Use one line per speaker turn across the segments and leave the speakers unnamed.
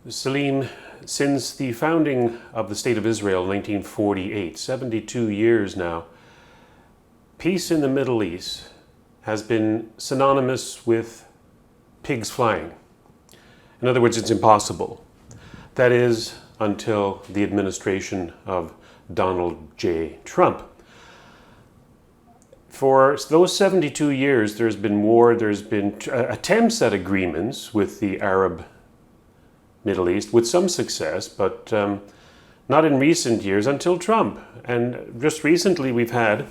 Salim, since the founding of the State of Israel in 1948, 72 years now, peace in the Middle East has been synonymous with pigs flying. In other words, it's impossible. That is, until the administration of Donald J. Trump. For those 72 years, there's been war, there's been attempts at agreements with the Arab Middle East with some success, but not in recent years until Trump. And just recently we've had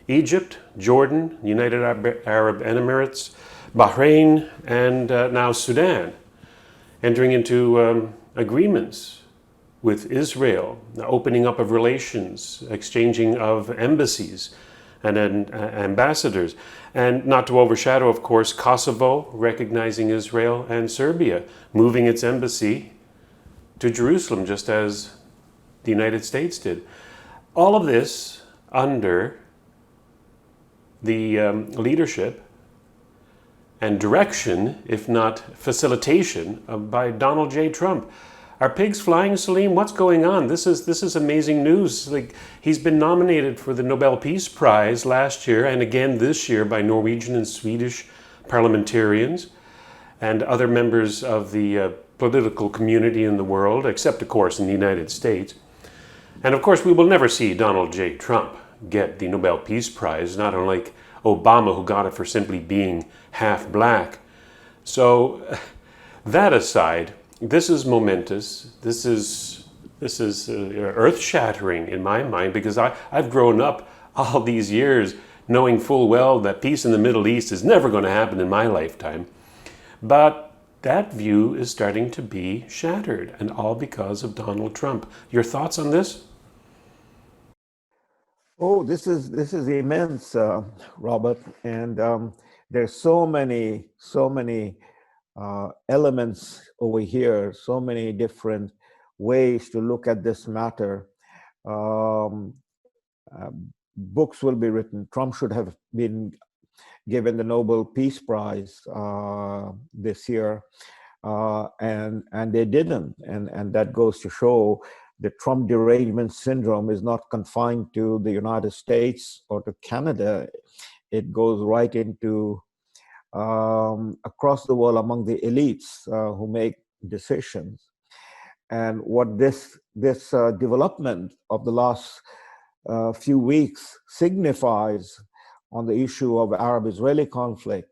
Egypt, Jordan, United Arab Emirates, Bahrain, and now Sudan entering into agreements with Israel, the opening up of relations, exchanging of embassies and ambassadors. And not to overshadow, of course, Kosovo recognizing Israel, and Serbia moving its embassy to Jerusalem, just as the United States did. All of this under the leadership and direction, if not facilitation, by Donald J. Trump. Are pigs flying, Salim? What's going on? This is amazing news. Like, he's been nominated for the Nobel Peace Prize last year and again this year by Norwegian and Swedish parliamentarians and other members of the political community in the world, except of course in the United States. And of course we will never see Donald J. Trump get the Nobel Peace Prize, not unlike Obama, who got it for simply being half black. So that aside, this is momentous. This is earth-shattering in my mind, because I've grown up all these years knowing full well that peace in the Middle East is never going to happen in my lifetime. But that view is starting to be shattered, and all because of Donald Trump. Your thoughts on this?
Oh, this is immense, Robert, and there's so many elements over here, so many different ways to look at this matter. Um, Books will be written. Trump should have been given the Nobel Peace Prize this year, and they didn't, and that goes to show the Trump derangement syndrome is not confined to the United States or to Canada. It goes right into across the world among the elites who make decisions. And what this development of the last few weeks signifies on the issue of Arab-Israeli conflict,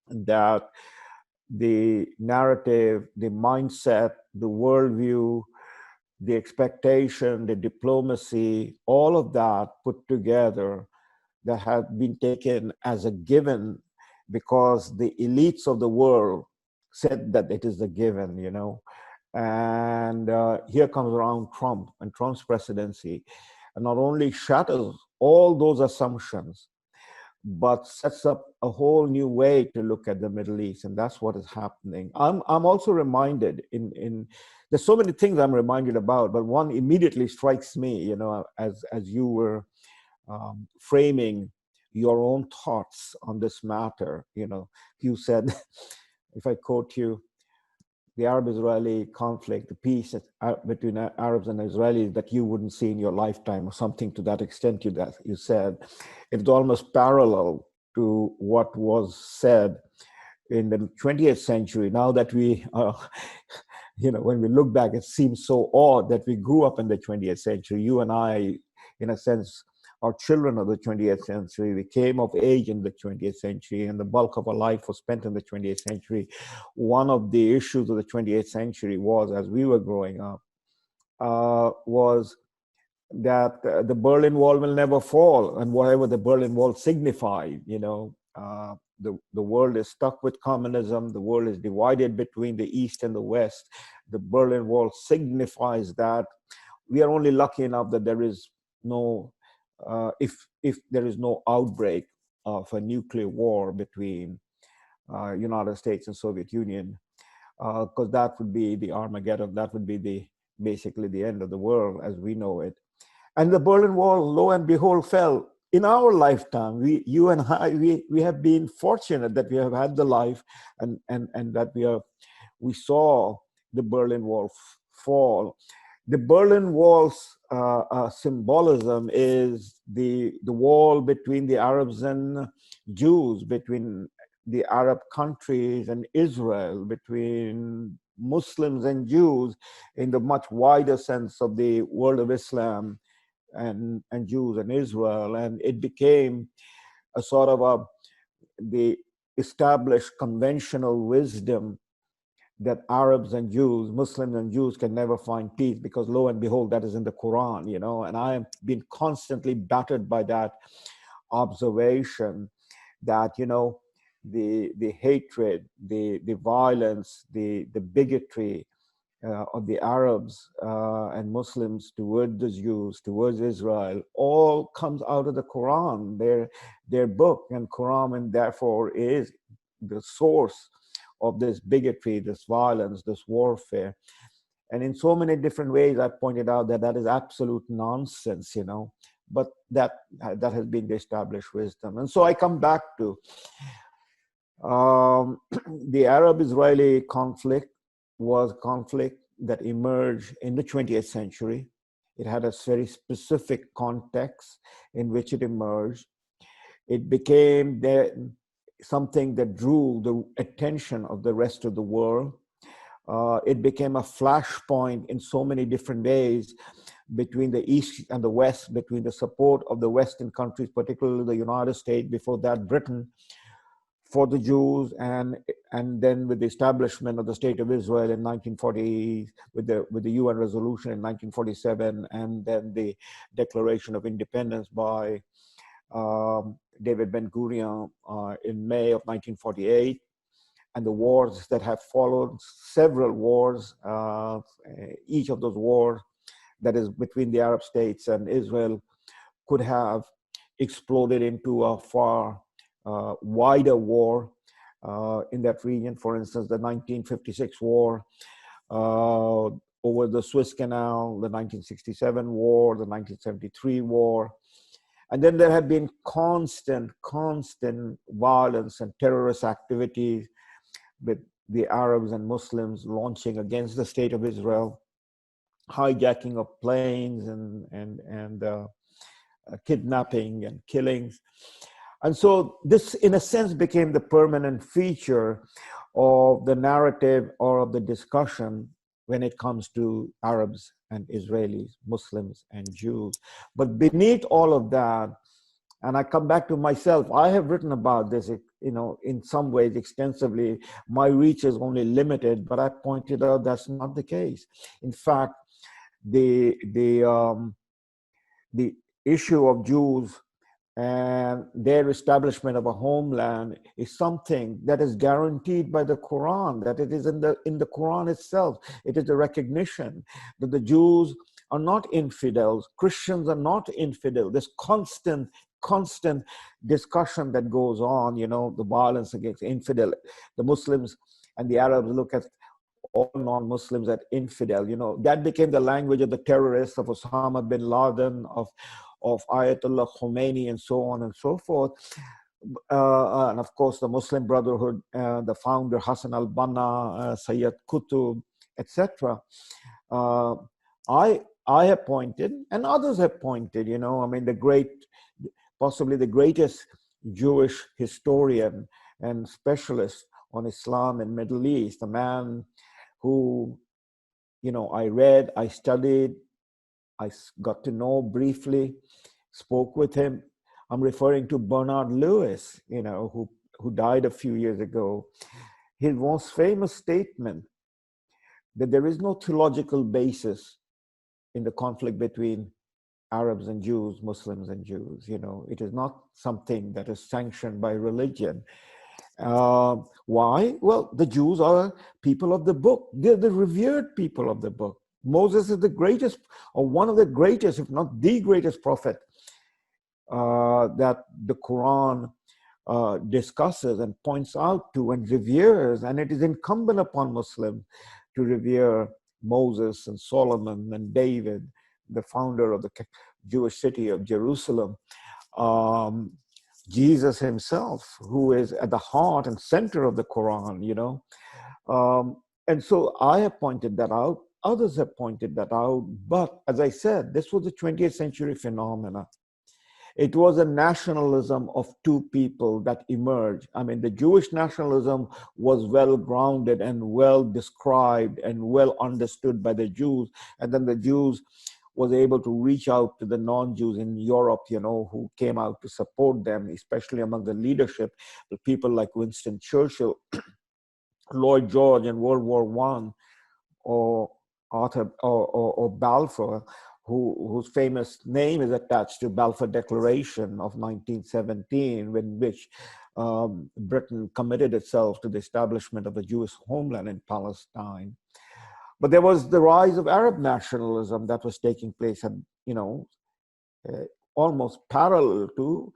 that the narrative, the mindset, the worldview, the expectation, the diplomacy, all of that put together, that had been taken as a given because the elites of the world said that it is a given, you know. And here comes around Trump and Trump's presidency, and not only shatters all those assumptions, but sets up a whole new way to look at the Middle East, and that's what is happening. I'm also reminded in there's so many things I'm reminded about, but one immediately strikes me, you know, as you were framing your own thoughts on this matter. You know, you said, if I quote you, the Arab-Israeli conflict, the peace between Arabs and Israelis that you wouldn't see in your lifetime, or something to that extent. You said it's almost parallel to what was said in the 20th century. Now that we are, you know, when we look back, it seems so odd that we grew up in the 20th century. You and I, in a sense, are children of the 20th century. We came of age in the 20th century, and the bulk of our life was spent in the 20th century. One of the issues of the 20th century was, as we were growing up, was that the Berlin Wall will never fall, and whatever the Berlin Wall signified, you know, the world is stuck with communism. The world is divided between the East and the West. The Berlin Wall signifies that. We are only lucky enough that there is no if there is no outbreak of a nuclear war between United States and Soviet Union, because that would be the Armageddon. That would be basically the end of the world as we know it. And the Berlin Wall, lo and behold, fell in our lifetime. You and I, we have been fortunate that we have had the life, and that we saw the Berlin Wall fall. The Berlin Wall's symbolism is the wall between the Arabs and Jews, between the Arab countries and Israel, between Muslims and Jews, in the much wider sense of the world of Islam and Jews and Israel. And it became a sort of the established conventional wisdom that Arabs and Jews, Muslims and Jews can never find peace, because lo and behold, that is in the Quran, you know. And I have been constantly battered by that observation that, you know, the hatred, the violence, the bigotry of the Arabs and Muslims towards the Jews, towards Israel, all comes out of the Quran, their book. And Quran, and therefore, is the source of this bigotry, this violence, this warfare. And in so many different ways, I pointed out that that is absolute nonsense, you know, but that has been the established wisdom. And so I come back to the Arab-Israeli conflict was a conflict that emerged in the 20th century. It had a very specific context in which it emerged. It became something that drew the attention of the rest of the world. It became a flashpoint in so many different ways between the East and the West, between the support of the Western countries, particularly the United States, before that Britain, for the Jews, and then with the establishment of the State of Israel in 1940, with the UN resolution in 1947, and then the Declaration of Independence by David Ben-Gurion in May of 1948, and the wars that have followed, several wars, each of those wars, that is between the Arab states and Israel, could have exploded into a far wider war in that region. For instance, the 1956 war over the Suez Canal, the 1967 war, the 1973 war. And then there had been constant violence and terrorist activities with the Arabs and Muslims launching against the State of Israel, hijacking of planes and kidnapping and killings. And so this, in a sense, became the permanent feature of the narrative or of the discussion when it comes to Arabs and Israelis, Muslims and Jews. But beneath all of that, and I come back to myself, I have written about this, you know, in some ways extensively. My reach is only limited, but I pointed out that's not the case. In fact, the issue of Jews and their establishment of a homeland is something that is guaranteed by the Quran, that it is in the Quran itself. It is a recognition that the Jews are not infidels, Christians are not infidels. This constant discussion that goes on, you know, the violence against infidel. The Muslims and the Arabs look at all non-Muslims as infidel. You know, that became the language of the terrorists, of Osama bin Laden, of Ayatollah Khomeini, and so on and so forth. And of course, the Muslim Brotherhood, the founder Hassan al-Banna, Sayyid Qutb, etc. I have pointed, and others have pointed, you know, I mean, possibly the greatest Jewish historian and specialist on Islam and Middle East, a man who, you know, I read, I studied, I got to know briefly, spoke with him. I'm referring to Bernard Lewis, you know, who died a few years ago. His most famous statement that there is no theological basis in the conflict between Arabs and Jews, Muslims and Jews. You know, it is not something that is sanctioned by religion. Why? Well, the Jews are people of the book. They're the revered people of the book. Moses is the greatest, or one of the greatest, if not the greatest prophet that the Quran discusses and points out to and reveres. And it is incumbent upon Muslims to revere Moses and Solomon and David, the founder of the Jewish city of Jerusalem. Jesus himself, who is at the heart and center of the Quran, you know. And so I have pointed that out. Others have pointed that out. But as I said, this was a 20th century phenomena. It was a nationalism of two people that emerged. I mean, the Jewish nationalism was well grounded and well described and well understood by the Jews. And then the Jews was able to reach out to the non-Jews in Europe, who came out to support them, especially among the leadership, the people like Winston Churchill, Lloyd George in World War I, or Arthur or Balfour, whose famous name is attached to Balfour Declaration of 1917, in which Britain committed itself to the establishment of a Jewish homeland in Palestine. But there was the rise of Arab nationalism that was taking place, and almost parallel to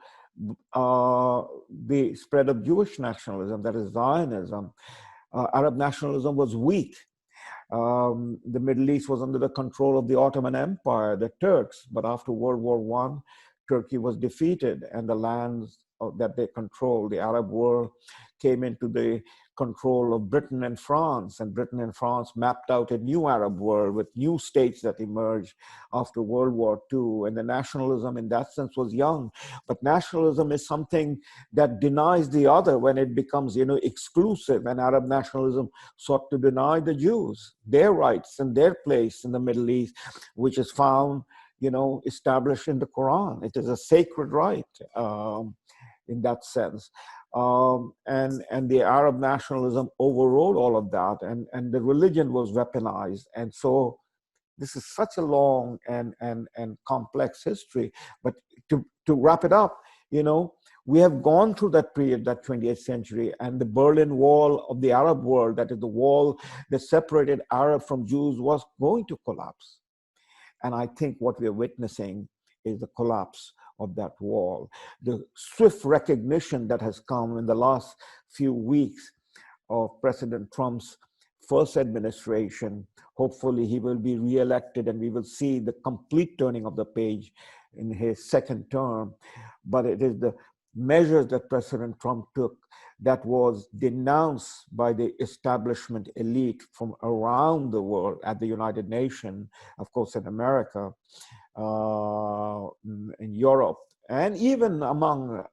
the spread of Jewish nationalism, that is Zionism. Arab nationalism was weak. The Middle East was under the control of the Ottoman Empire, the Turks. But after World War I, Turkey was defeated, and the lands that they controlled, the Arab world, came into the control of Britain and France. And Britain and France mapped out a new Arab world with new states that emerged after World War II. And the nationalism in that sense was young. But nationalism is something that denies the other when it becomes, exclusive. And Arab nationalism sought to deny the Jews their rights and their place in the Middle East, which is found, established in the Quran. It is a sacred right in that sense. And the Arab nationalism overrode all of that, and the religion was weaponized. And so this is such a long and complex history. But to wrap it up, we have gone through that period, that 20th century, and the Berlin Wall of the Arab world, that is the wall that separated Arab from Jews, was going to collapse. And I think what we are witnessing is the collapse of that wall. The swift recognition that has come in the last few weeks of President Trump's first administration. Hopefully he will be reelected and we will see the complete turning of the page in his second term. But it is the measures that President Trump took that was denounced by the establishment elite from around the world, at the United Nations, of course in America, in Europe, and even among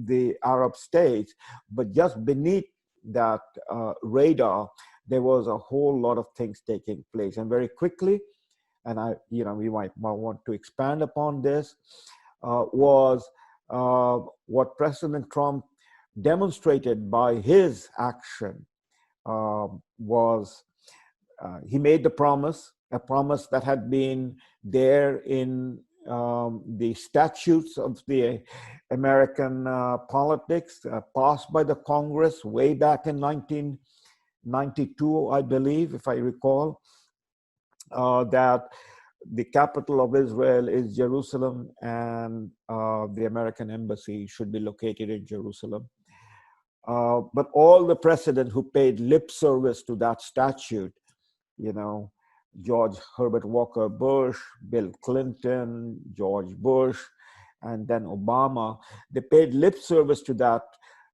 the Arab states. But just beneath that radar, there was a whole lot of things taking place. And very quickly, and we might want to expand upon this, was what President Trump demonstrated by his action. Was he made the promise, a promise that had been there in the statutes of the American politics, passed by the Congress way back in 1992, I believe, if I recall, that the capital of Israel is Jerusalem, and the American embassy should be located in Jerusalem. But all the presidents who paid lip service to that statute, George Herbert Walker Bush, Bill Clinton, George Bush, and then Obama, they paid lip service to that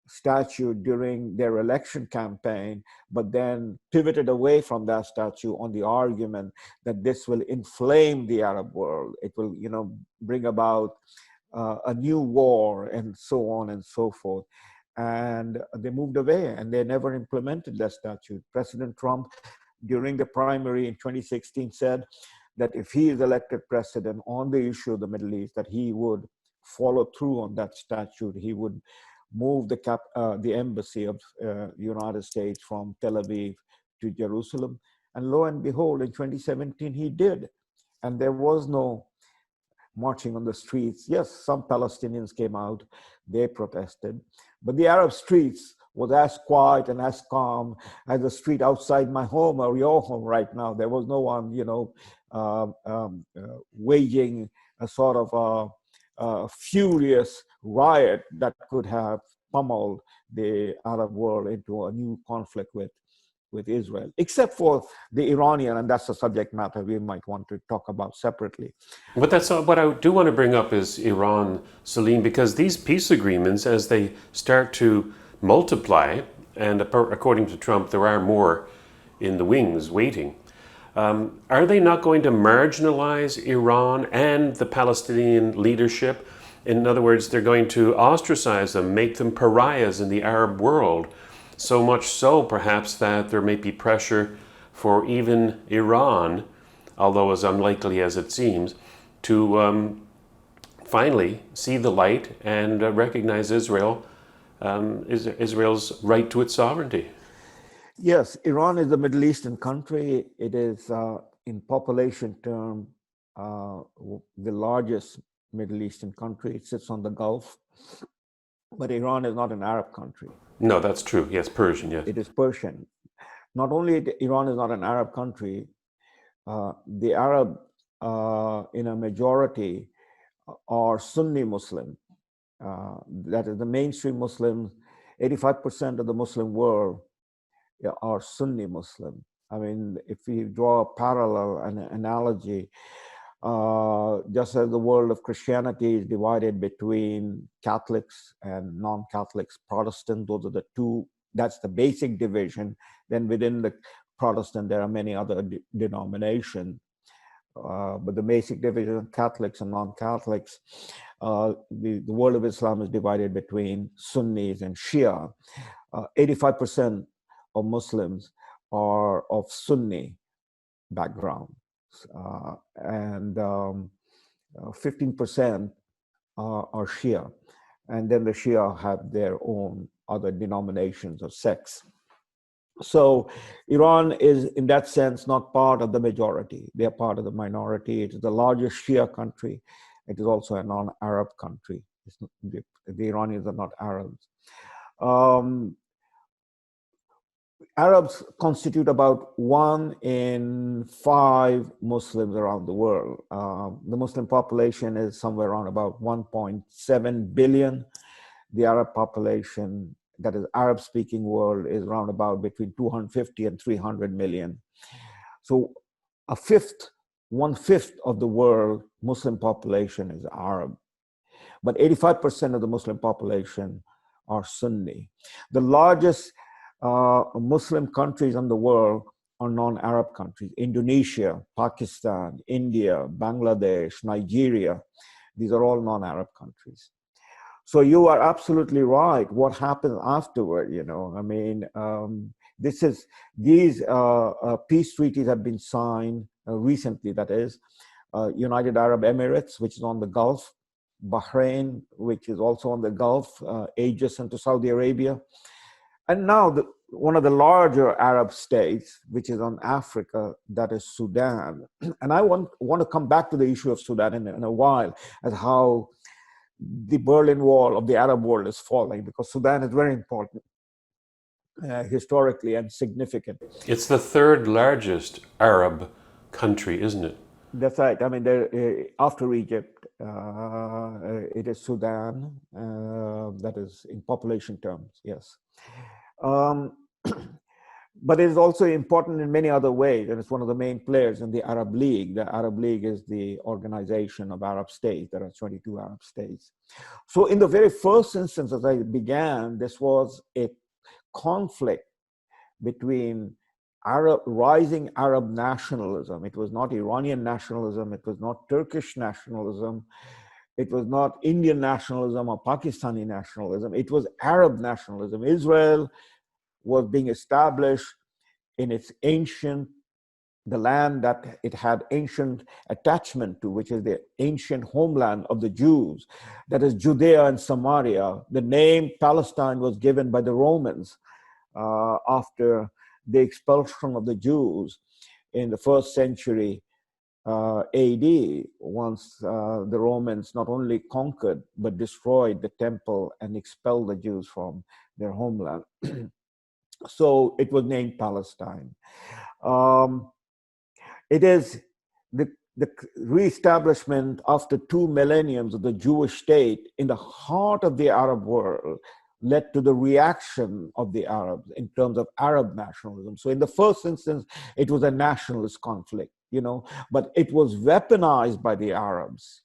statute during their election campaign, but then pivoted away from that statute on the argument that this will inflame the Arab world. It will, bring about a new war, and so on and so forth. And they moved away, and they never implemented that statute. President Trump, during the primary in 2016, said that if he is elected president on the issue of the Middle East, that he would follow through on that statute. He would move the embassy of the United States from Tel Aviv to Jerusalem. And lo and behold, in 2017, he did. And there was no marching on the streets. Yes, some Palestinians came out, they protested, but the Arab streets was as quiet and as calm as the street outside my home or your home right now. There was no one, waging a sort of a furious riot that could have pummeled the Arab world into a new conflict with Israel, except for the Iranian, and that's a subject matter we might want to talk about separately.
But that's what I do want to bring up is Iran, Salim, because these peace agreements, as they start to multiply, and according to Trump, there are more in the wings waiting. Are they not going to marginalize Iran and the Palestinian leadership? In other words, they're going to ostracize them, make them pariahs in the Arab world. So much so, perhaps, that there may be pressure for even Iran, although as unlikely as it seems, to finally see the light and recognize Israel's right to its sovereignty.
Yes, Iran is a Middle Eastern country. It is, in population term, the largest Middle Eastern country. It sits on the Gulf. But Iran is not an Arab country.
No, that's true. Yes, Persian, yes.
It is Persian. Not only Iran is not an Arab country, the Arab in a majority are Sunni Muslim. That is the mainstream Muslims. 85% of the Muslim world are Sunni Muslim. I mean, if we draw a parallel, an analogy, just as the world of Christianity is divided between Catholics and non-Catholics, Protestant, those are the two, that's the basic division. Then within the Protestant, there are many other denominations. But the basic division of Catholics and non-Catholics, the world of Islam is divided between Sunnis and Shia. 85% of Muslims are of Sunni background, and 15% are Shia. And then the Shia have their own other denominations of sects. So Iran is, in that sense, not part of the majority. They are part of the minority. It is the largest Shia country. It is also a non-Arab country. The Iranians are not Arabs. Arabs constitute about 1 in 5 Muslims around the world. The Muslim population is somewhere around about 1.7 billion. The Arab population, that is Arab-speaking world, is around about between 250 and 300 million. So one-fifth of the world Muslim population is Arab. But 85% of the Muslim population are Sunni. The largest Muslim countries in the world are non-Arab countries: Indonesia, Pakistan, India, Bangladesh, Nigeria. These are all non-Arab countries. So you are absolutely right. What happens afterward, I mean, these peace treaties have been signed recently, that is, United Arab Emirates, which is on the Gulf, Bahrain, which is also on the Gulf, adjacent to Saudi Arabia. And now one of the larger Arab states, which is on Africa, that is Sudan. And I want to come back to the issue of Sudan in a while, as how the Berlin Wall of the Arab world is falling, because Sudan is very important historically and significant.
It's the third largest Arab country, isn't it?
That's right. I mean, after Egypt, it is Sudan, that is in population terms, yes. But it is also important in many other ways, and it's one of the main players in the Arab League. The Arab League is the organization of Arab states. There are 22 Arab states. So in the very first instance, as I began, this was a conflict between rising Arab nationalism. It was not Iranian nationalism. It was not Turkish nationalism. It was not Indian nationalism or Pakistani nationalism. It was Arab nationalism. Israel was being established in its the land that it had ancient attachment to, which is the ancient homeland of the Jews, that is Judea and Samaria. The name Palestine was given by the Romans after the expulsion of the Jews in the 1st century AD, once the Romans not only conquered but destroyed the temple and expelled the Jews from their homeland. So it was named Palestine. It is the reestablishment after 2 millenniums of the Jewish state in the heart of the Arab world led to the reaction of the Arabs in terms of Arab nationalism. So in the first instance, it was a nationalist conflict, but it was weaponized by the Arabs,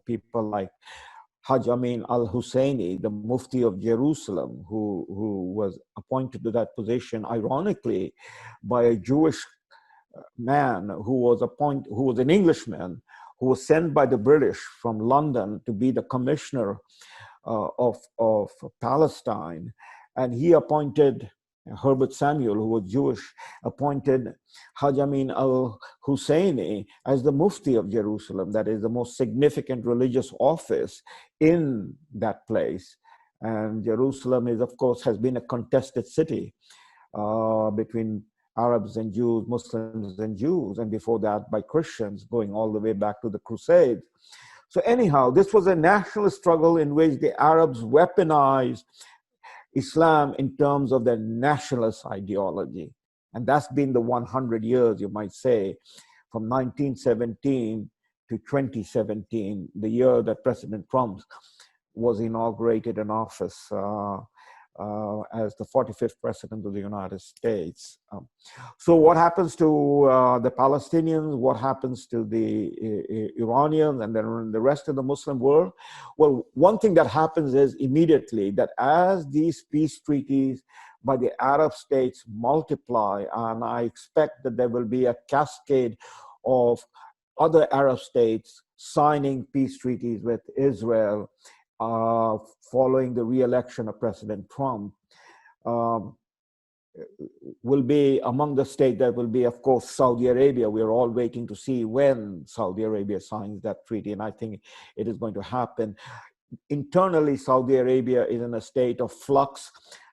people like Haj Amin al-Husseini, the Mufti of Jerusalem, who was appointed to that position, ironically, by a Jewish man who was an Englishman, who was sent by the British from London to be the commissioner of Palestine. And he appointed Herbert Samuel, who was Jewish, appointed Haj Amin al-Husseini as the Mufti of Jerusalem, that is the most significant religious office in that place. And Jerusalem is, of course, has been a contested city between Arabs and Jews, Muslims and Jews, and before that by Christians, going all the way back to the Crusades. So anyhow, this was a national struggle in which the Arabs weaponized Islam in terms of their nationalist ideology. And that's been the 100 years, you might say, from 1917 to 2017, the year that President Trump was inaugurated in office as the 45th president of the United States. So what happens to the Palestinians? What happens to the Iranians and then the rest of the Muslim world? Well, one thing that happens is immediately that as these peace treaties by the Arab states multiply, and I expect that there will be a cascade of other Arab states signing peace treaties with Israel, following the re-election of President Trump, will be among the states that will be, of course, Saudi Arabia. We're all waiting to see when Saudi Arabia signs that treaty, and I think it is going to happen. Internally, Saudi Arabia is in a state of flux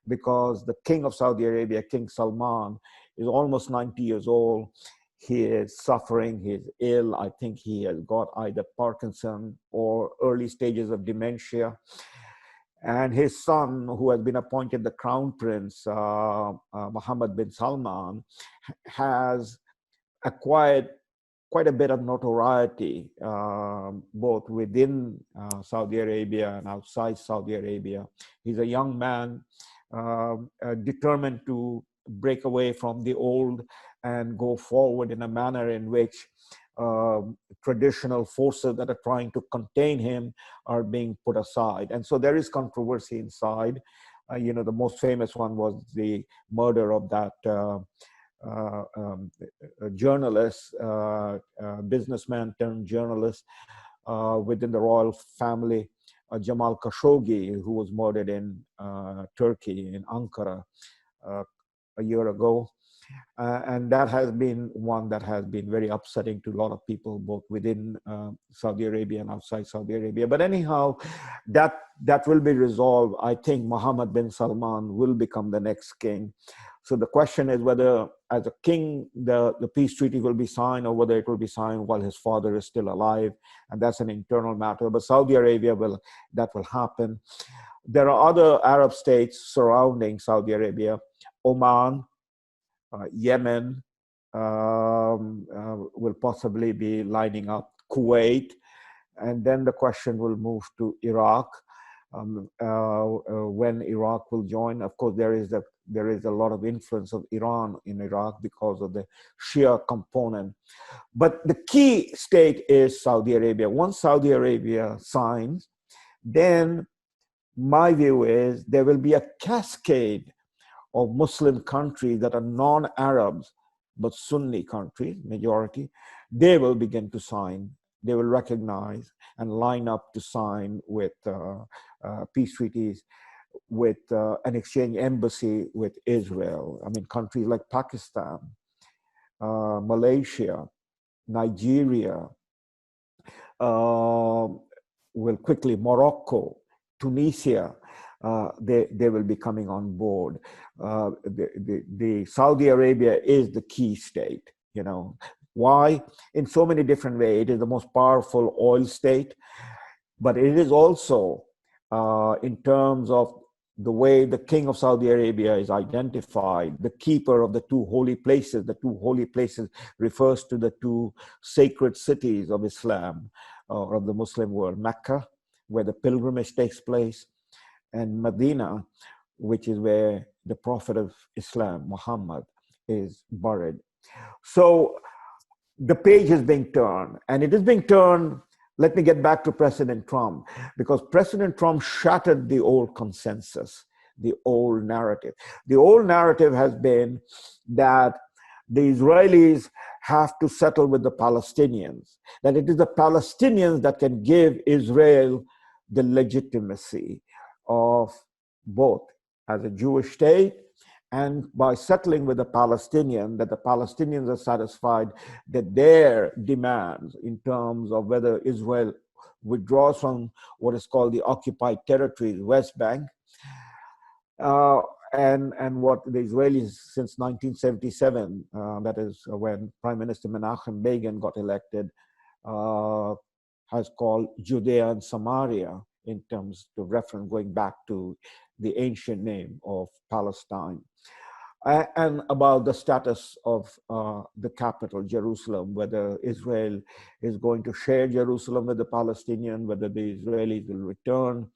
because the king of Saudi Arabia, King Salman, is almost 90 years old. He is suffering, he is ill. I think he has got either Parkinson or early stages of dementia. And his son, who has been appointed the crown prince, Mohammed bin Salman, has acquired quite a bit of notoriety, both within Saudi Arabia and outside Saudi Arabia. He's a young man determined to break away from the old and go forward in a manner in which traditional forces that are trying to contain him are being put aside. And so there is controversy inside. The most famous one was the murder of that journalist, businessman turned journalist within the royal family, Jamal Khashoggi, who was murdered in Turkey, in Ankara, a year ago. And that has been one that has been very upsetting to a lot of people, both within Saudi Arabia and outside Saudi Arabia. But anyhow, that will be resolved. I think Mohammed bin Salman will become the next king. So the question is whether, as a king, the peace treaty will be signed, or whether it will be signed while his father is still alive. And that's an internal matter. But Saudi Arabia that will happen. There are other Arab states surrounding Saudi Arabia. Oman, Yemen will possibly be lining up, Kuwait, and then the question will move to Iraq. When Iraq will join, of course, there is a lot of influence of Iran in Iraq because of the Shia component. But the key state is Saudi Arabia. Once Saudi Arabia signs, then my view is there will be a cascade of Muslim countries that are non-Arabs, but Sunni countries, majority. They will begin to sign. They will recognize and line up to sign with peace treaties, with an exchange embassy with Israel. I mean, countries like Pakistan, Malaysia, Nigeria, will quickly, Morocco, Tunisia, they will be coming on board. The Saudi Arabia is the key state, Why? In so many different ways. It is the most powerful oil state, but it is also, in terms of the way the king of Saudi Arabia is identified, the keeper of the two holy places. The two holy places refers to the two sacred cities of Islam, or of the Muslim world, Mecca, where the pilgrimage takes place, and Medina, which is where the Prophet of Islam, Muhammad, is buried. So the page is being turned, and it is being turned let me get back to President Trump, because President Trump shattered the old consensus, the old narrative. The old narrative has been that the Israelis have to settle with the Palestinians, that it is the Palestinians that can give Israel the legitimacy of both as a Jewish state, and by settling with the Palestinian, that the Palestinians are satisfied that their demands in terms of whether Israel withdraws from what is called the occupied territories, West Bank, and what the Israelis since 1977, that is when Prime Minister Menachem Begin got elected, has called Judea and Samaria, in terms of reference going back to the ancient name of Palestine. And about the status of the capital, Jerusalem, whether Israel is going to share Jerusalem with the Palestinians, whether the Israelis will return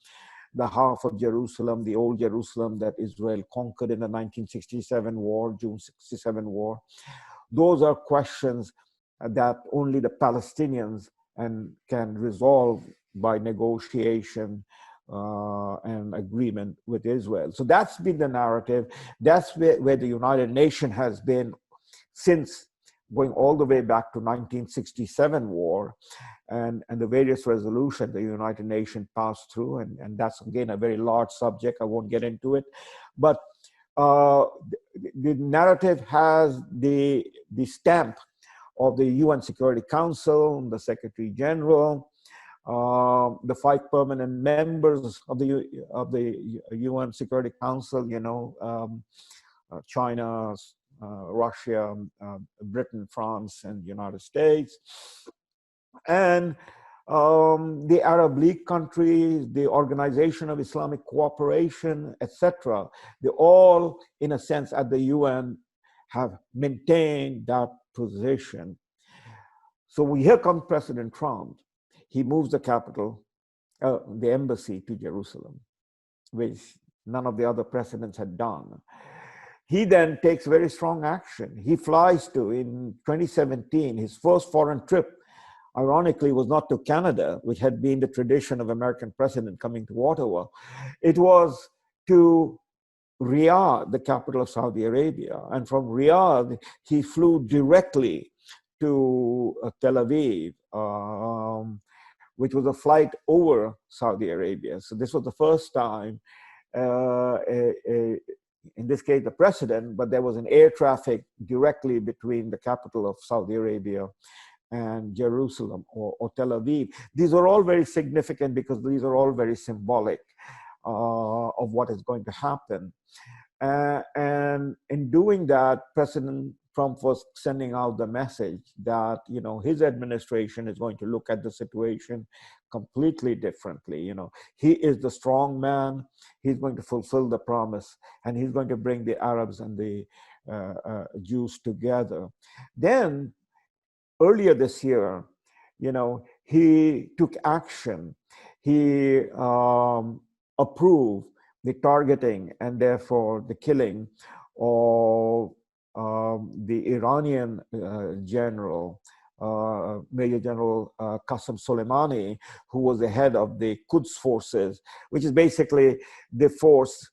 the half of Jerusalem, the old Jerusalem that Israel conquered in the 1967 war, June 67 war. Those are questions that only the Palestinians can resolve by negotiation and agreement with Israel. So that's been the narrative. That's where the United Nations has been since, going all the way back to 1967 war, and the various resolutions the United Nations passed through, and that's again a very large subject. I won't get into it, but the narrative has the stamp of the UN Security Council, the Secretary General, the 5 permanent members of the UN Security Council, you know, China, Russia, Britain, France, and United States, and the Arab League countries, the Organization of Islamic Cooperation, etc. They all, in a sense, at the UN have maintained that position. So here comes President Trump. He moves the capital, the embassy, to Jerusalem, which none of the other presidents had done. He then takes very strong action. He flies to, in 2017, his first foreign trip, ironically, was not to Canada, which had been the tradition of American president coming to Ottawa. It was to Riyadh, the capital of Saudi Arabia. And from Riyadh, he flew directly to Tel Aviv, which was a flight over Saudi Arabia. So this was the first time, in this case, the president, but there was an air traffic directly between the capital of Saudi Arabia and Jerusalem or Tel Aviv. These are all very significant because these are all very symbolic of what is going to happen. And in doing that, President Trump was sending out the message that, you know, his administration is going to look at the situation completely differently. You know, he is the strong man. He's going to fulfill the promise, and he's going to bring the Arabs and the Jews together. Then earlier this year, you know, he took action. He approved the targeting and therefore the killing of the Iranian general, Major General Qasem Soleimani, who was the head of the Quds forces, which is basically the force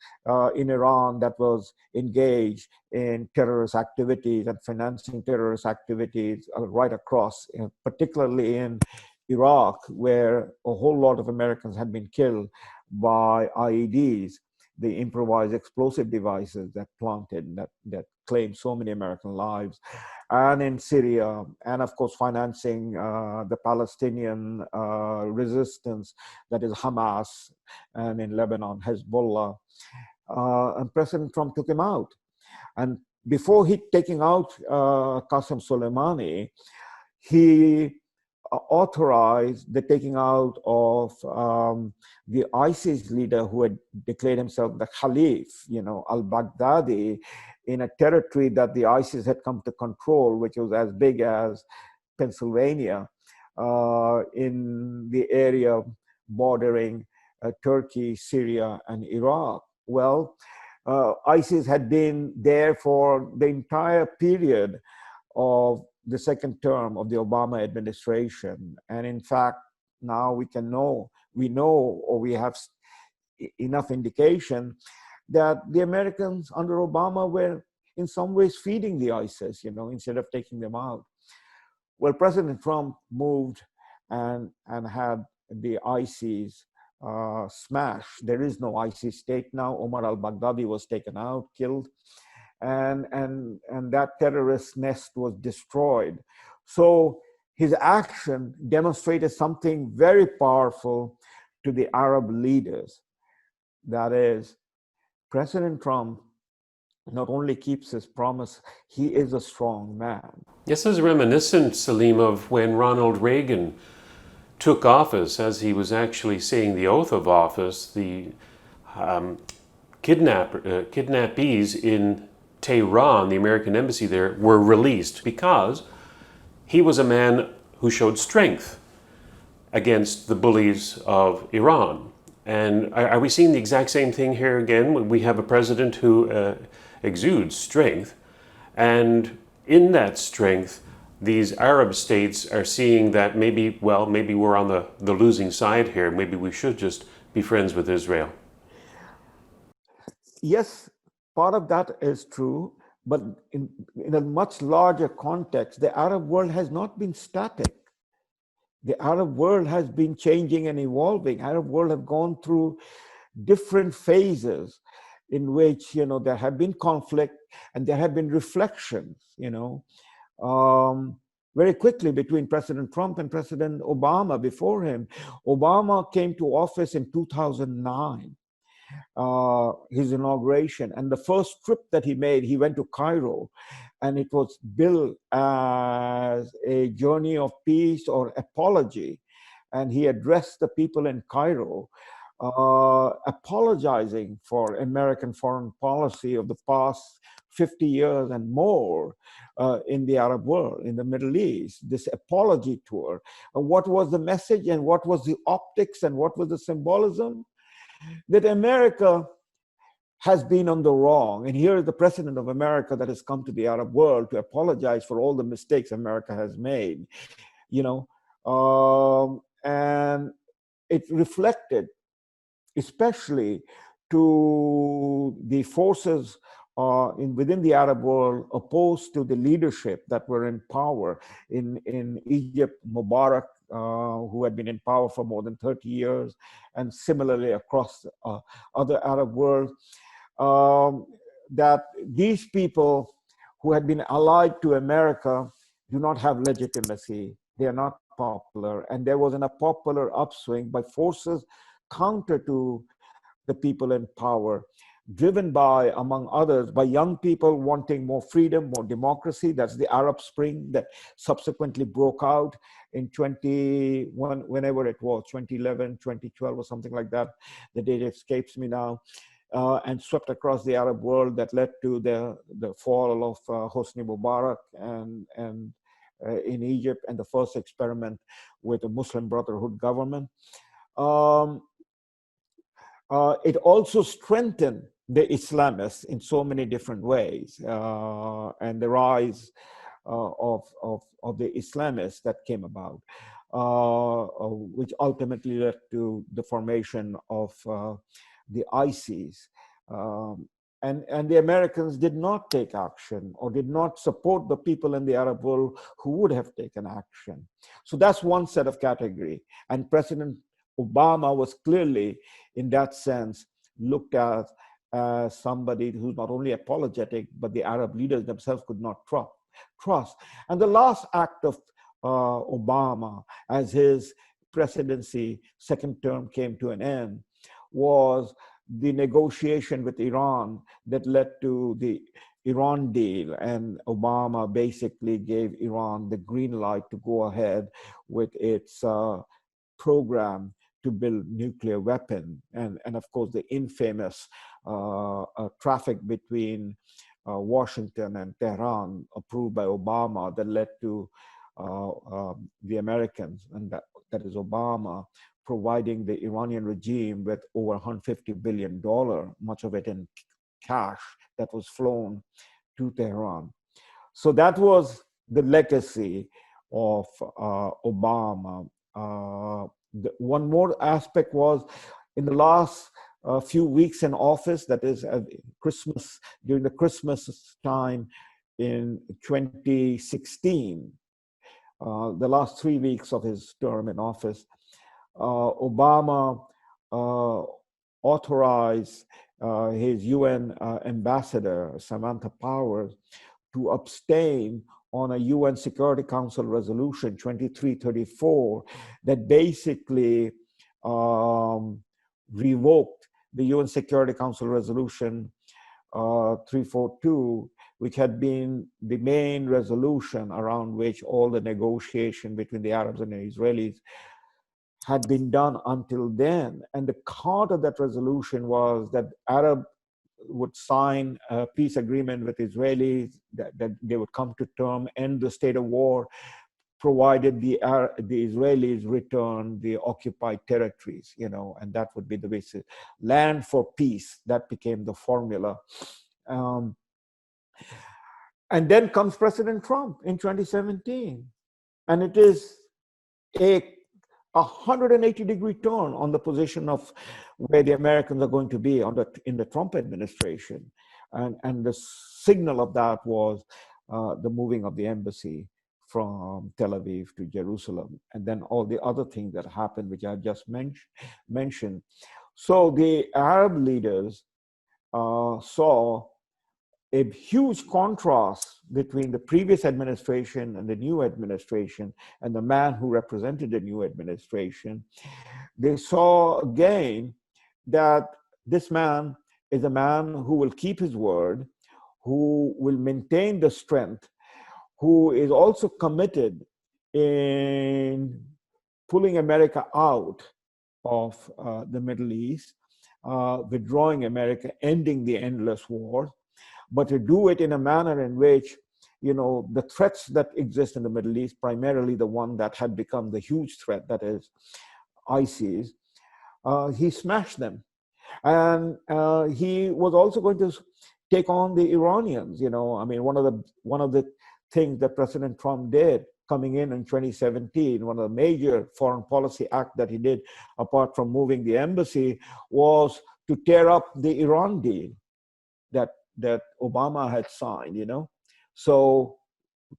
in Iran that was engaged in terrorist activities and financing terrorist activities right across, particularly in Iraq, where a whole lot of Americans had been killed by IEDs, the improvised explosive devices that planted, that claimed so many American lives, and in Syria, and of course financing the Palestinian resistance, that is Hamas, and in Lebanon, Hezbollah. And President Trump took him out. And before he taking out Qasem Soleimani, he authorized the taking out of the ISIS leader who had declared himself the Khalif, you know, al-Baghdadi, in a territory that the ISIS had come to control, which was as big as Pennsylvania, in the area bordering Turkey, Syria, and Iraq. Well, ISIS had been there for the entire period of the second term of the Obama administration. And in fact, now we know, or we have enough indication that the Americans under Obama were in some ways feeding the ISIS, instead of taking them out. Well, President Trump moved and had the ISIS smashed. There is no ISIS state now. Omar al-Baghdadi was taken out, killed, and that terrorist nest was destroyed. So his action demonstrated something very powerful to the Arab leaders. That is, President Trump not only keeps his promise, he is a strong man.
This is reminiscent, Salim, of when Ronald Reagan took office. As he was actually saying the oath of office, the kidnappees in Tehran, the American embassy there, were released because he was a man who showed strength against the bullies of Iran. And are we seeing the exact same thing here again? We have a president who exudes strength, and in that strength, these Arab states are seeing that maybe we're on the losing side here. Maybe we should just be friends with Israel.
Yes, part of that is true, but in a much larger context, the Arab world has not been static. The Arab world has been changing and evolving. Arab world have gone through different phases in which, there have been conflict and there have been reflections, very quickly between President Trump and President Obama before him. Obama came to office in 2009, his inauguration. And the first trip that he made, he went to Cairo, and it was billed as a journey of peace or apology. And he addressed the people in Cairo, apologizing for American foreign policy of the past 50 years and more in the Arab world, in the Middle East, this apology tour. What was the message and what was the optics and what was the symbolism? That America has been on the wrong. And here is the president of America that has come to the Arab world to apologize for all the mistakes America has made, and it reflected especially to the forces within the Arab world opposed to the leadership that were in power. In Egypt, Mubarak, who had been in power for more than 30 years, and similarly across other Arab worlds, that these people who had been allied to America do not have legitimacy. They are not popular. And there was a popular upswing by forces counter to the people in power, driven by, among others, by young people wanting more freedom, more democracy. That's the Arab Spring that subsequently broke out in whenever it was, 2011, 2012 or something like that. The date escapes me now. And swept across the Arab world, that led to the fall of Hosni Mubarak and in Egypt, and the first experiment with a Muslim Brotherhood government. It also strengthened the Islamists in so many different ways, and the rise of the Islamists that came about, which ultimately led to the formation of the ISIS. And the Americans did not take action or did not support the people in the Arab world who would have taken action. So that's one set of category. And President Obama was clearly, in that sense, looked at as somebody who's not only apologetic, but the Arab leaders themselves could not trust. And the last act of Obama, as his presidency, second term came to an end, was the negotiation with Iran that led to the Iran deal. And Obama basically gave Iran the green light to go ahead with its program to build nuclear weapon. And of course, the infamous traffic between Washington and Tehran, approved by Obama, that led to the Americans, and that is Obama, providing the Iranian regime with over $150 billion, much of it in cash, that was flown to Tehran. So that was the legacy of Obama. One more aspect was in the last few weeks in office, that is Christmas, during the Christmas time in 2016, the last 3 weeks of his term in office, Obama authorized his UN ambassador, Samantha Powers, to abstain on a UN Security Council resolution 2334 that basically revoked the UN Security Council resolution 342, which had been the main resolution around which all the negotiation between the Arabs and the Israelis had been done until then. And the count of that resolution was that Arab would sign a peace agreement with Israelis, that they would come to term, end the state of war, provided the Israelis return the occupied territories, and that would be the basis. Land for peace, that became the formula. And then comes President Trump in 2017. And it is a 180-degree turn on the position of where the Americans are going to be in the Trump administration. And the signal of that was the moving of the embassy from Tel Aviv to Jerusalem, and then all the other things that happened, which I just mentioned. So the Arab leaders saw a huge contrast between the previous administration and the new administration, and the man who represented the new administration. They saw again that this man is a man who will keep his word, who will maintain the strength, who is also committed in pulling America out of the Middle East, withdrawing America, ending the endless war, but to do it in a manner in which, the threats that exist in the Middle East, primarily the one that had become the huge threat, that is ISIS, he smashed them. And he was also going to take on the Iranians. One of the things that President Trump did coming in 2017, one of the major foreign policy act that he did, apart from moving the embassy, was to tear up the Iran deal that Obama had signed, So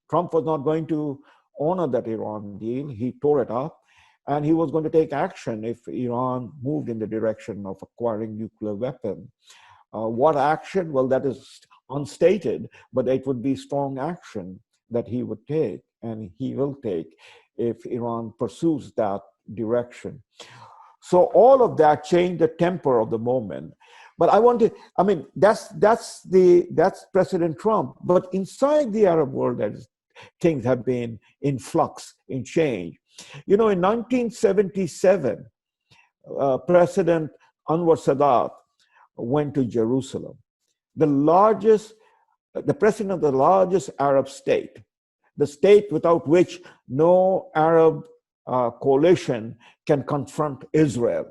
Trump was not going to honor that Iran deal. He tore it up, and he was going to take action if Iran moved in the direction of acquiring nuclear weapons. What action? Well, that is unstated, but it would be strong action that he would take, and he will take, if Iran pursues that direction. So all of that changed the temper of the moment. But that's President Trump. But inside the Arab world, things have been in flux, in change. In 1977, President Anwar Sadat went to Jerusalem, the president of the largest Arab state, the state without which no Arab coalition can confront Israel.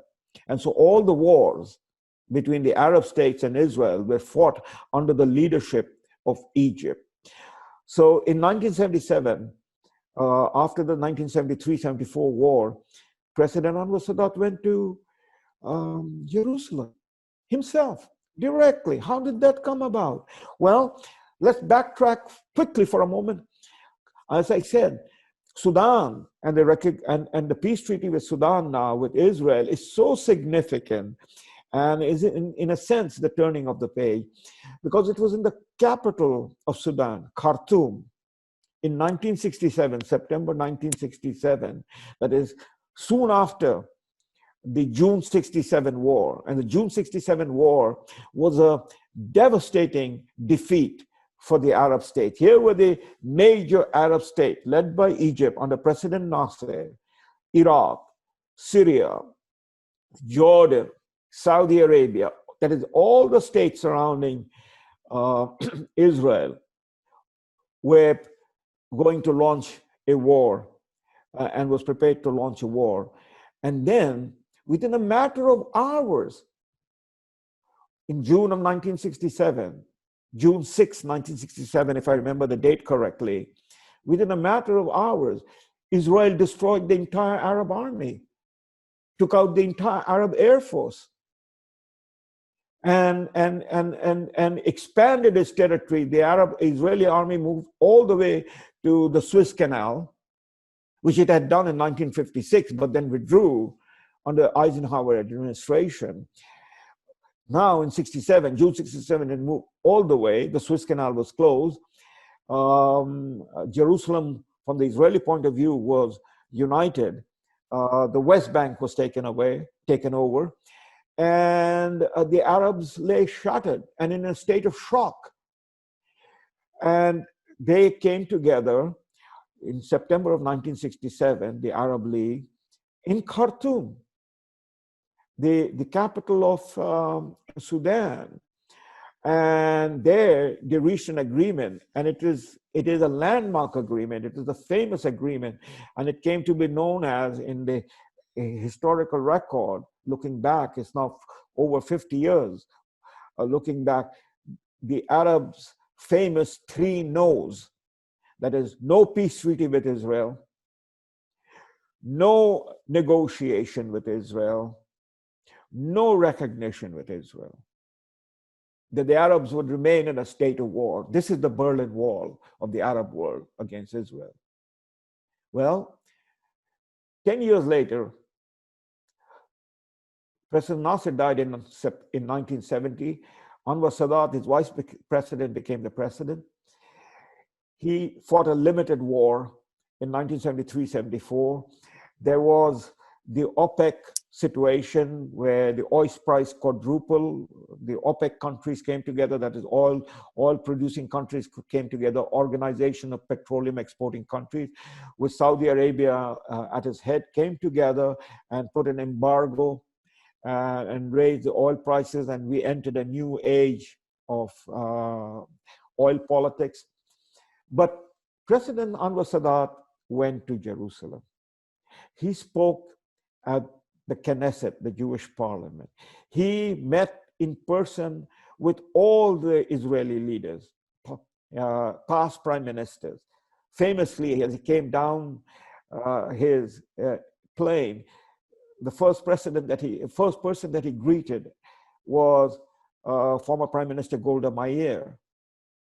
And so all the wars between the Arab states and Israel were fought under the leadership of Egypt. So in 1977, after the 1973-74 war, President Anwar Sadat went to Jerusalem himself, directly. How did that come about? Well, let's backtrack quickly for a moment. As I said, Sudan and the peace treaty with Sudan now, with Israel, is so significant, and is in a sense the turning of the page, because it was in the capital of Sudan, Khartoum, in 1967, September 1967, that is soon after the June 67 war. And the June 67 war was a devastating defeat for the Arab state. Here were the major Arab states led by Egypt under President Nasser, Iraq, Syria, Jordan, Saudi Arabia, that is all the states surrounding Israel, were going to launch a war and was prepared to launch a war. And then within a matter of hours, in June of 1967, June 6, 1967, if I remember the date correctly, within a matter of hours, Israel destroyed the entire Arab army. took out the entire Arab Air Force and expanded its territory. The Israeli army moved all the way to the Suez Canal, which it had done in 1956, but then withdrew under Eisenhower administration. Now in 67, June 67, it moved all the way. The Suez Canal was closed. Jerusalem, from the Israeli point of view, was united. The West Bank was taken over, and the Arabs lay shattered and in a state of shock. And they came together in September of 1967, the Arab League, in Khartoum, the capital of Sudan. And there they reached an agreement, and it is a landmark agreement. It is a famous agreement, and it came to be known as, in the historical record, looking back, it's now over 50 years, looking back, the Arabs' famous 3 no's. That is, no peace treaty with Israel, no negotiation with Israel, no recognition with Israel. That the Arabs would remain in a state of war. This is the Berlin Wall of the Arab world against Israel. Well, 10 years later, President Nasser died in 1970. Anwar Sadat, his vice president, became the president. He fought a limited war in 1973-74. There was the OPEC situation where the oil price quadrupled. The OPEC countries came together, that is oil producing countries came together, Organization of Petroleum Exporting Countries, with Saudi Arabia at its head, came together and put an embargo and raised the oil prices, and we entered a new age of oil politics. But President Anwar Sadat went to Jerusalem. He spoke at the Knesset, the Jewish parliament. He met in person with all the Israeli leaders, past prime ministers. Famously, as he came down his plane, the first person that he greeted was former Prime Minister Golda Meir.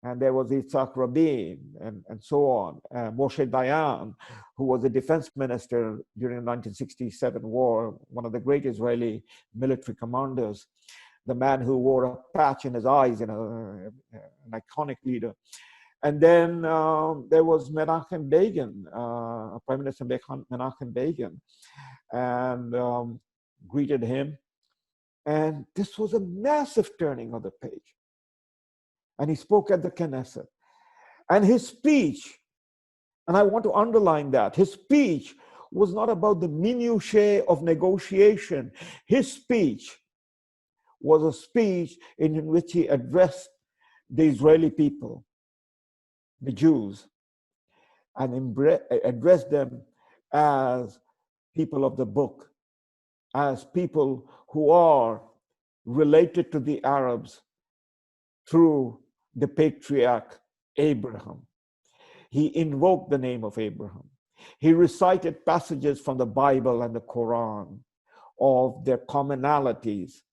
And there was Yitzhak Rabin and so on. Moshe Dayan, who was the defense minister during the 1967 war, one of the great Israeli military commanders, the man who wore a patch in his eyes, an iconic leader. And then there was Menachem Begin, Prime Minister Menachem Begin, and greeted him. And this was a massive turning of the page. And he spoke at the Knesset. And his speech, and I want to underline that, his speech was not about the minutiae of negotiation. His speech was a speech in which he addressed the Israeli people, the Jews, and addressed them as people of the book, as people who are related to the Arabs through the patriarch Abraham. He invoked the name of Abraham. He recited passages from the Bible and the Quran of their commonalities.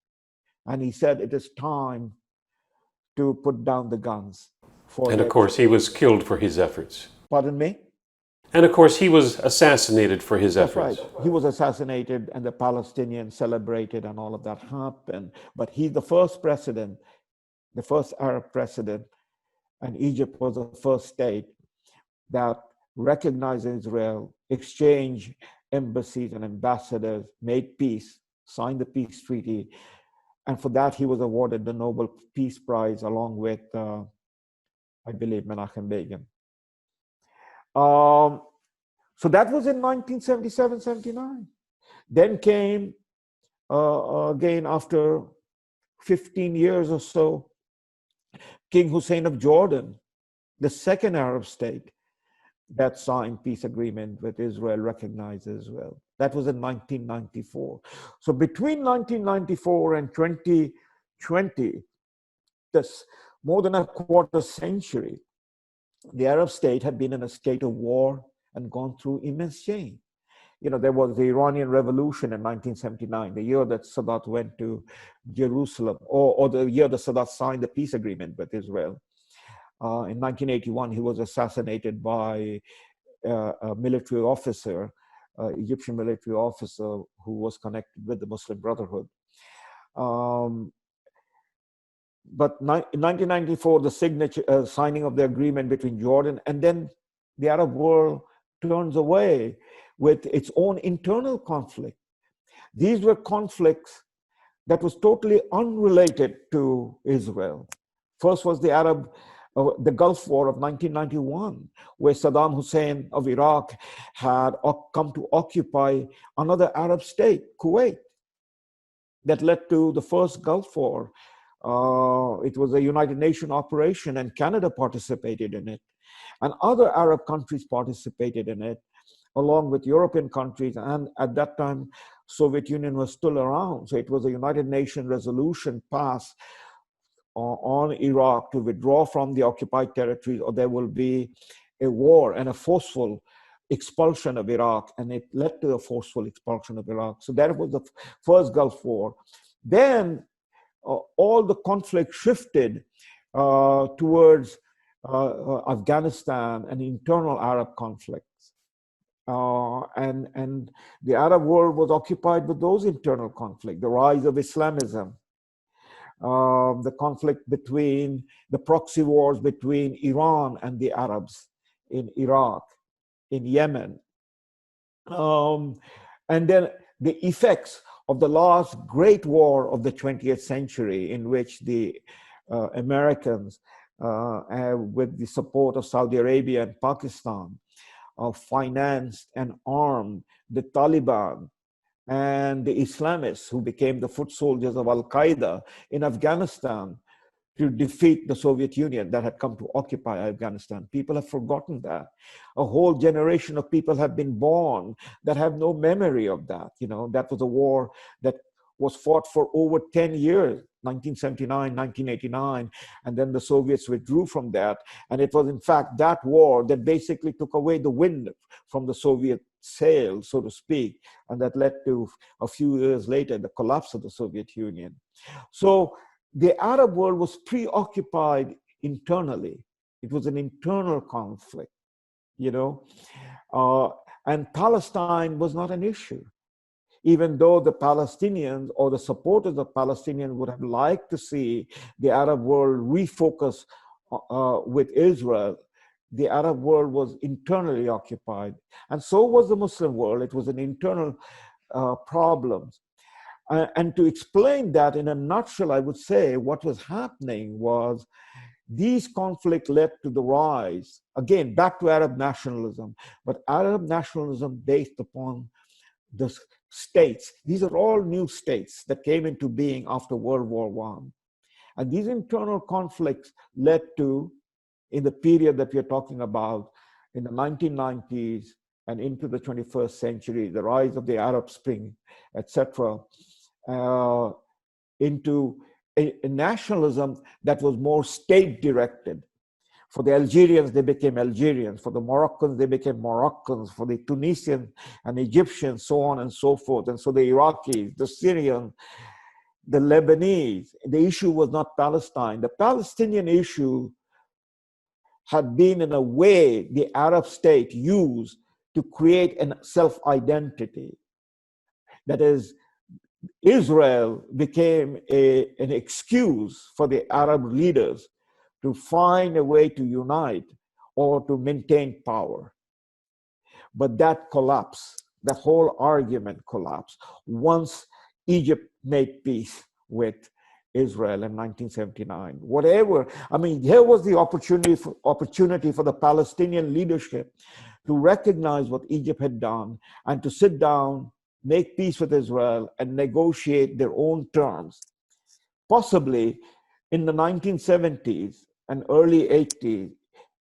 And he said, it is time to put down the guns.
And of course, he was killed for his efforts.
Pardon me?
And of course, he was assassinated for his efforts.
That's right. He was assassinated, and the Palestinians celebrated, and all of that happened. But he's the first president, the first Arab president, and Egypt was the first state that recognized Israel, exchanged embassies and ambassadors, made peace, signed the peace treaty. And for that, he was awarded the Nobel Peace Prize along with, I believe, Menachem Begin. So that was in 1977-79. Then came, again, after 15 years or so, King Hussein of Jordan, the second Arab state that signed peace agreement with Israel, recognized Israel. That was in 1994. So between 1994 and 2020, this more than a quarter century, the Arab state had been in a state of war and gone through immense change. there was the Iranian Revolution in 1979, the year that Sadat went to Jerusalem, or the year that Sadat signed the peace agreement with Israel. In 1981, he was assassinated by a military officer, Egyptian military officer who was connected with the Muslim Brotherhood. But in 1994, the signing of the agreement between Jordan, and then the Arab world turns away with its own internal conflict. These were conflicts that was totally unrelated to Israel. First was the Gulf War of 1991, where Saddam Hussein of Iraq had come to occupy another Arab state, Kuwait, that led to the first Gulf War. It was a United Nations operation, and Canada participated in it. And other Arab countries participated in it, along with European countries. And at that time, Soviet Union was still around. So it was a United Nations resolution passed on Iraq to withdraw from the occupied territories, or there will be a war and a forceful expulsion of Iraq. And it led to a forceful expulsion of Iraq. So that was the first Gulf War. Then all the conflict shifted towards Afghanistan and internal Arab conflicts. And the Arab world was occupied with those internal conflicts, the rise of Islamism, the conflict between the proxy wars between Iran and the Arabs in Iraq, in Yemen. And then the effects of the last great war of the 20th century, in which the Americans, with the support of Saudi Arabia and Pakistan, financed and armed the Taliban and the Islamists, who became the foot soldiers of Al-Qaeda in Afghanistan, to defeat the Soviet Union that had come to occupy Afghanistan. People have forgotten that. A whole generation of people have been born that have no memory of that. That was a war that was fought for over 10 years, 1979, 1989, and then the Soviets withdrew from that. And it was, in fact, that war that basically took away the wind from the Soviet sail, so to speak, and that led to, a few years later, the collapse of the Soviet Union. So the Arab world was preoccupied internally. It was an internal conflict, and Palestine was not an issue. Even though the Palestinians or the supporters of Palestinians would have liked to see the Arab world refocus with Israel, the Arab world was internally occupied. And so was the Muslim world. It was an internal problem. And to explain that in a nutshell, I would say what was happening was these conflicts led to the rise, again, back to Arab nationalism, but Arab nationalism based upon the states. These are all new states that came into being after World War I. And these internal conflicts led to, in the period that we're talking about, in the 1990s and into the 21st century, the rise of the Arab Spring, etc., into a nationalism that was more state-directed. For the Algerians, they became Algerians. For the Moroccans, they became Moroccans. For the Tunisians and Egyptians, so on and so forth. And so the Iraqis, the Syrians, the Lebanese, the issue was not Palestine. The Palestinian issue had been, in a way, the Arab state used to create a self-identity. That is, Israel became an excuse for the Arab leaders to find a way to unite or to maintain power. But that collapsed. The whole argument collapsed once Egypt made peace with Israel in 1979. Here was the opportunity for the Palestinian leadership to recognize what Egypt had done and to sit down, make peace with Israel, and negotiate their own terms. Possibly in the 1970s and early 80s,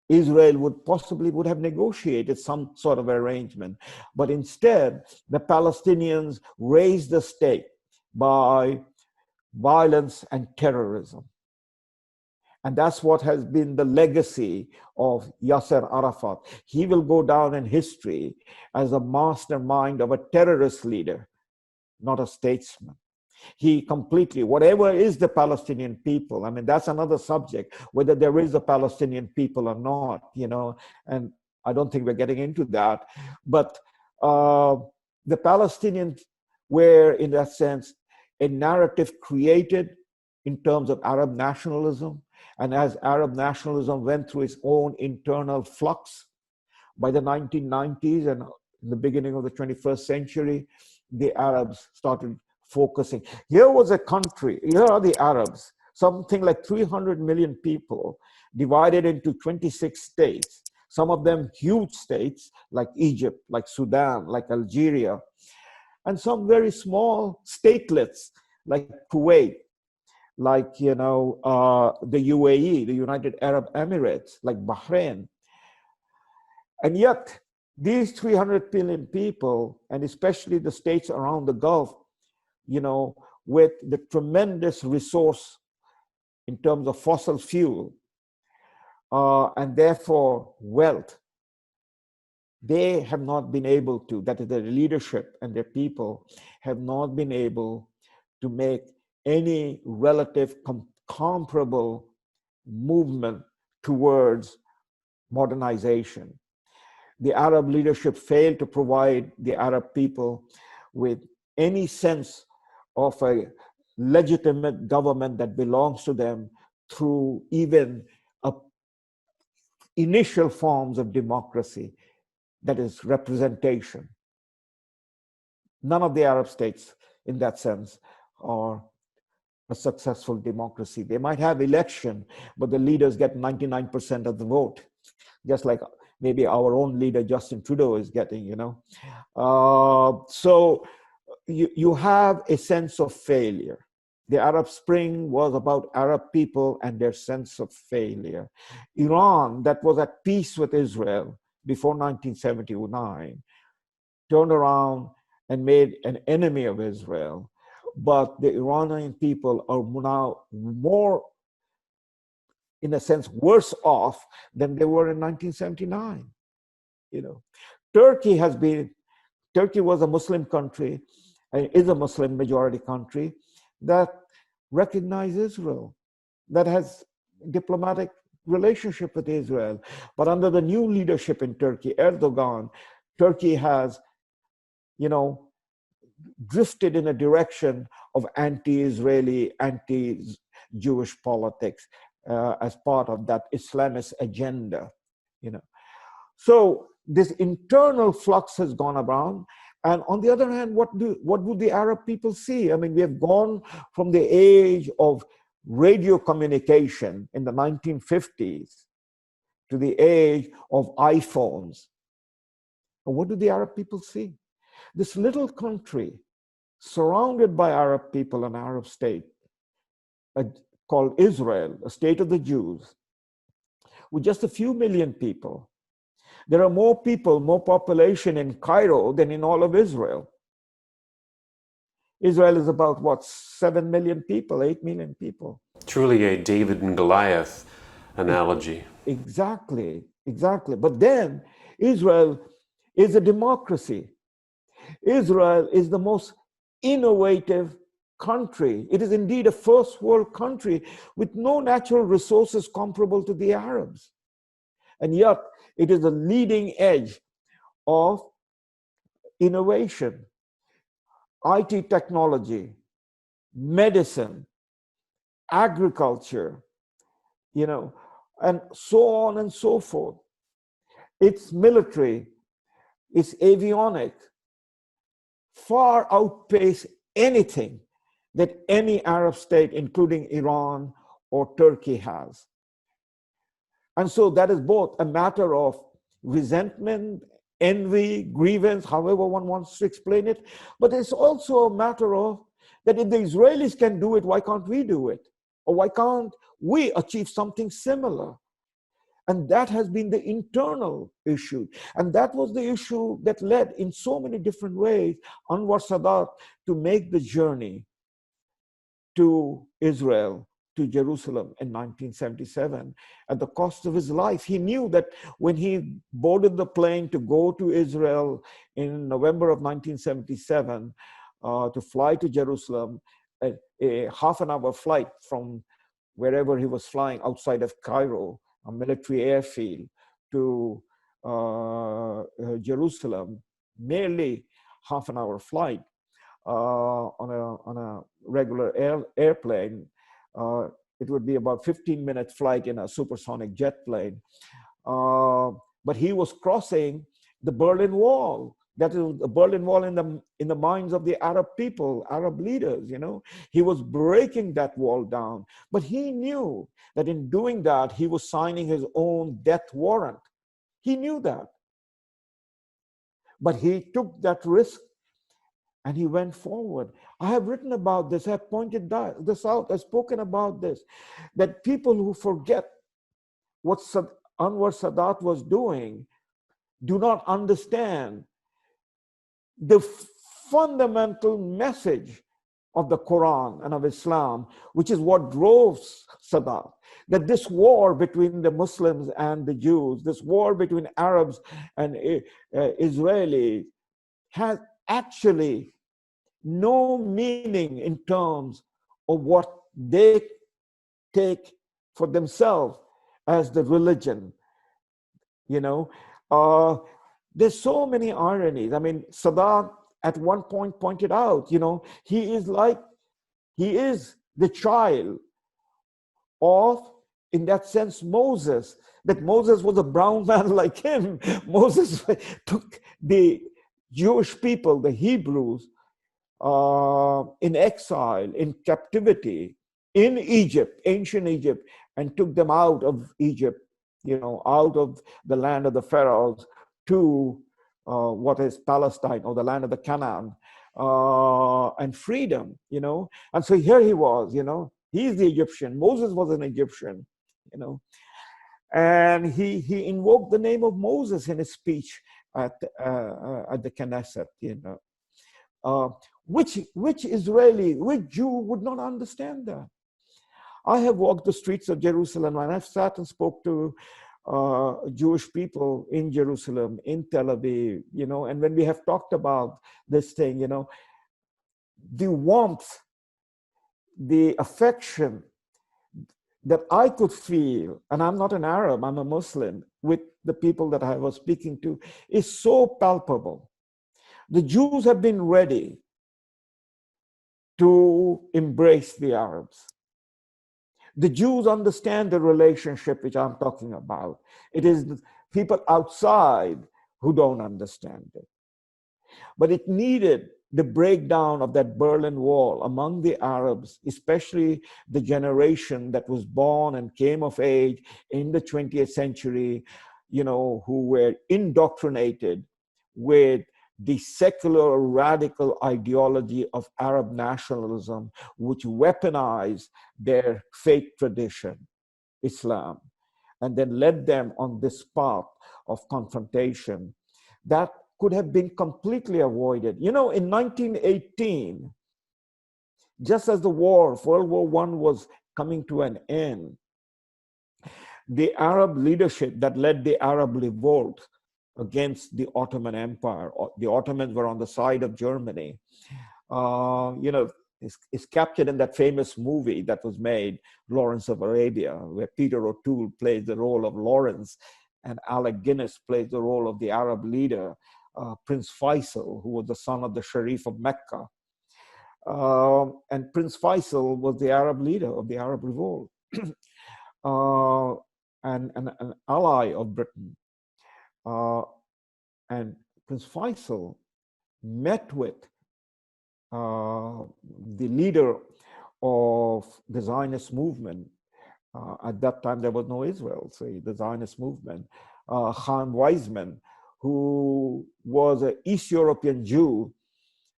Israel would have negotiated some sort of arrangement. But instead, the Palestinians raised the state by violence and terrorism. And that's what has been the legacy of Yasser Arafat. He will go down in history as a mastermind of a terrorist leader, not a statesman. He completely, whatever is the Palestinian people, I mean, that's another subject, whether there is a Palestinian people or not, and I don't think we're getting into that. But the Palestinians were, in that sense, a narrative created in terms of Arab nationalism. And as Arab nationalism went through its own internal flux by the 1990s and in the beginning of the 21st century, the Arabs started focusing. Here was a country, here are the Arabs, something like 300 million people divided into 26 states, some of them huge states like Egypt, like Sudan, like Algeria, and some very small statelets like Kuwait, like the UAE, the United Arab Emirates, like Bahrain. And yet, these 300 million people, and especially the states around the Gulf, with the tremendous resource in terms of fossil fuel, and therefore wealth, they have not been able to, that is their leadership and their people, have not been able to make any relative comparable movement towards modernization. The Arab leadership failed to provide the Arab people with any sense of a legitimate government that belongs to them through even initial forms of democracy, that is representation. None of the Arab states, in that sense, are a successful democracy. They might have election, but the leaders get 99% of the vote, just like maybe our own leader, Justin Trudeau, is getting, So you have a sense of failure. The Arab Spring was about Arab people and their sense of failure. Iran, that was at peace with Israel before 1979, turned around and made an enemy of Israel. But the Iranian people are now more, in a sense, worse off than they were in 1979. Turkey was a Muslim country, and is a Muslim majority country that recognized Israel, that has diplomatic relationship with Israel. But under the new leadership in Turkey, Erdogan, Turkey has, drifted in a direction of anti-Israeli, anti-Jewish politics as part of that Islamist agenda. So this internal flux has gone around. And on the other hand, what do the Arab people see? I mean, we have gone from the age of radio communication in the 1950s to the age of iPhones. And what do the Arab people see? This little country surrounded by Arab people, an Arab state called Israel, a state of the Jews, with just a few million people. There are more people, more population in Cairo than in all of Israel. Israel is about, 7 million people, 8 million people.
Truly a David and Goliath analogy.
Exactly. But then Israel is a democracy. Israel is the most innovative country. It is indeed a first world country with no natural resources comparable to the Arabs. And yet it is the leading edge of innovation, IT technology, medicine, agriculture, and so on and so forth. Its military, its avionics, far outpace anything that any Arab state, including Iran or Turkey, has. And so that is both a matter of resentment, envy, grievance, however one wants to explain it, but it's also a matter of that if the Israelis can do it, why can't we do it? Or why can't we achieve something similar? And that has been the internal issue. And that was the issue that led in so many different ways Anwar Sadat to make the journey to Israel to Jerusalem in 1977 at the cost of his life. He knew that when he boarded the plane to go to Israel in November of 1977, to fly to Jerusalem, a half an hour flight from wherever he was flying outside of Cairo, a military airfield, to Jerusalem, merely half an hour flight on a regular airplane. It would be about 15-minute flight in a supersonic jet plane. But he was crossing the Berlin Wall. That is the Berlin Wall in the minds of the Arab people, Arab leaders, you know. He was breaking that wall down. But he knew that in doing that, he was signing his own death warrant. He knew that. But he took that risk and he went forward. I have written about this, I have pointed this out, I've spoken about this, that people who forget what Anwar Sadat was doing do not understand the fundamental message of the Quran and of Islam, which is what drove Sadat. That this war between the Muslims and the Jews, this war between Arabs and Israelis, has actually no meaning in terms of what they take for themselves as the religion. You know, there's so many ironies. I mean, Sadat at one point pointed out, you know, he is the child of, in that sense, Moses, that Moses was a brown man like him. Moses took the Jewish people, the Hebrews, in exile, in captivity, in Egypt, ancient Egypt, and took them out of Egypt, you know, out of the land of the pharaohs to what is Palestine, or the land of the Canaan, and freedom, you know. And so here he was, you know, he's the Egyptian. Moses was an Egyptian, you know. And he invoked the name of Moses in his speech at the Knesset, you know. Which Israeli, which Jew would not understand that? I have walked the streets of Jerusalem, and I've sat and spoke to Jewish people in Jerusalem, in Tel Aviv, you know, and when we have talked about this thing, you know, the warmth, the affection that I could feel, and I'm not an Arab, I'm a Muslim, with the people that I was speaking to, is so palpable. The Jews have been ready to embrace the Arabs. The Jews understand the relationship which I'm talking about. It is the people outside who don't understand it. But it needed the breakdown of that Berlin Wall among the Arabs, especially the generation that was born and came of age in the 20th century, you know, who were indoctrinated with the secular radical ideology of Arab nationalism, which weaponized their faith tradition, Islam, and then led them on this path of confrontation that could have been completely avoided. You know, in 1918, just as the war, World War I, was coming to an end, the Arab leadership that led the Arab revolt against the Ottoman Empire, the Ottomans were on the side of Germany, you know, is captured in that famous movie that was made, Lawrence of Arabia, where Peter O'Toole plays the role of Lawrence and Alec Guinness plays the role of the Arab leader, Prince Faisal, who was the son of the Sharif of Mecca. And Prince Faisal was the Arab leader of the Arab revolt, and an ally of Britain. And Prince Faisal met with the leader of the Zionist movement. At that time, there was no Israel, so the Zionist movement, Chaim Weizmann, who was an East European Jew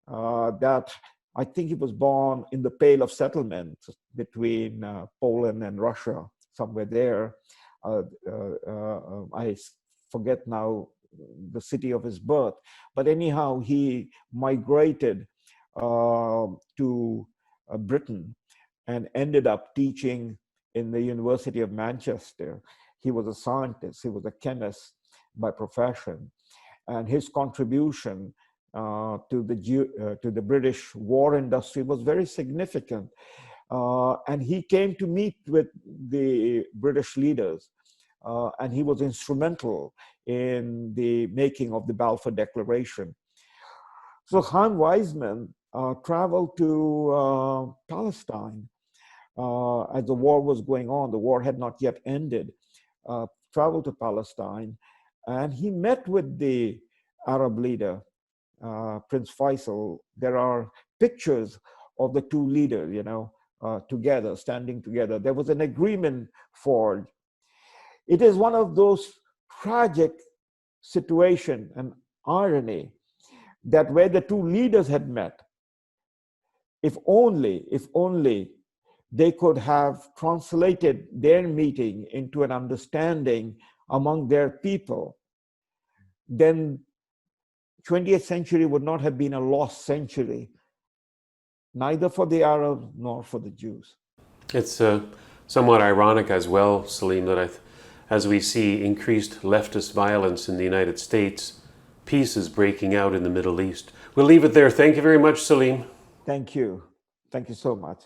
that I think he was born in the Pale of Settlement between Poland and Russia, somewhere there. I forget now the city of his birth, but anyhow, he migrated to Britain and ended up teaching in the University of Manchester. He was a scientist, he was a chemist by profession, and his contribution to the British war industry was very significant. And he came to meet with the British leaders, and he was instrumental in the making of the Balfour Declaration. So Chaim Weizmann traveled to Palestine as the war was going on. The war had not yet ended. Traveled to Palestine, and he met with the Arab leader, Prince Faisal. There are pictures of the two leaders, together, standing together. There was an agreement forged. It is one of those tragic situations and irony that where the two leaders had met, if only they could have translated their meeting into an understanding among their people, then 20th century would not have been a lost century, neither for the Arabs nor for the Jews.
It's somewhat ironic as well, Salim, that as we see increased leftist violence in the United States, peace is breaking out in the Middle East. We'll leave it there. Thank you very much, Salim.
Thank you. Thank you so much.